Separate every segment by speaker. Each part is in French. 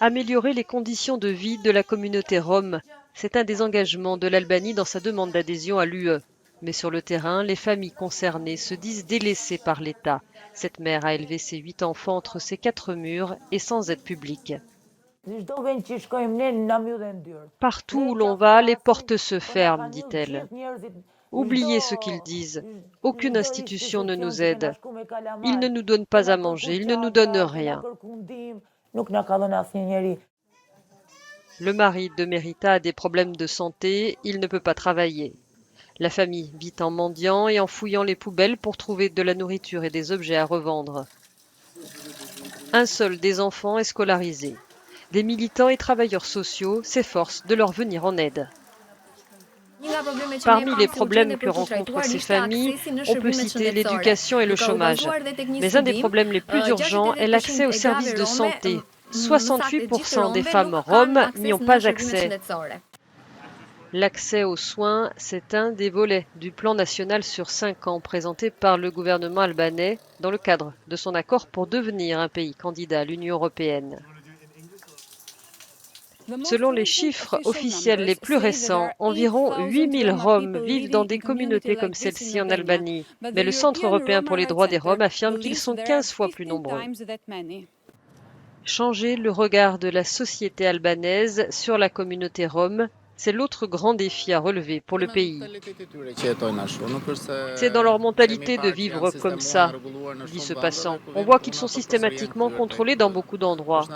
Speaker 1: Améliorer les conditions de vie de la communauté rome, c'est un des engagements de l'Albanie dans sa demande d'adhésion à l'UE. Mais sur le terrain, les familles concernées se disent délaissées par l'État. Cette mère a élevé ses 8 enfants entre ses 4 murs et sans aide publique. Partout où l'on va, les portes se ferment, dit-elle. Oubliez ce qu'ils disent. Aucune institution ne nous aide. Ils ne nous donnent pas à manger, ils ne nous donnent rien. Le mari de Merita a des problèmes de santé, il ne peut pas travailler. La famille vit en mendiant et en fouillant les poubelles pour trouver de la nourriture et des objets à revendre. Un seul des enfants est scolarisé. Des militants et travailleurs sociaux s'efforcent de leur venir en aide. Parmi les problèmes que rencontrent ces familles, on peut citer l'éducation et le chômage. Mais un des problèmes les plus urgents est l'accès aux services de santé. 68% des femmes roms n'y ont pas accès. L'accès aux soins, c'est un des volets du plan national sur 5 ans présenté par le gouvernement albanais dans le cadre de son accord pour devenir un pays candidat à l'Union européenne. Selon les chiffres officiels les plus récents, environ 8000 Roms vivent dans des communautés comme celle-ci en Albanie. Mais le Centre européen pour les droits des Roms affirme qu'ils sont 15 fois plus nombreux. Changer le regard de la société albanaise sur la communauté rom, c'est l'autre grand défi à relever pour le pays. C'est dans leur mentalité de vivre comme ça, dit ce passant. On voit qu'ils sont systématiquement contrôlés dans beaucoup d'endroits.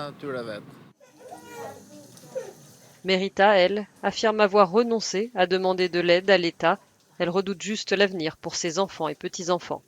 Speaker 1: Merita, elle, affirme avoir renoncé à demander de l'aide à l'État. Elle redoute juste l'avenir pour ses enfants et petits-enfants.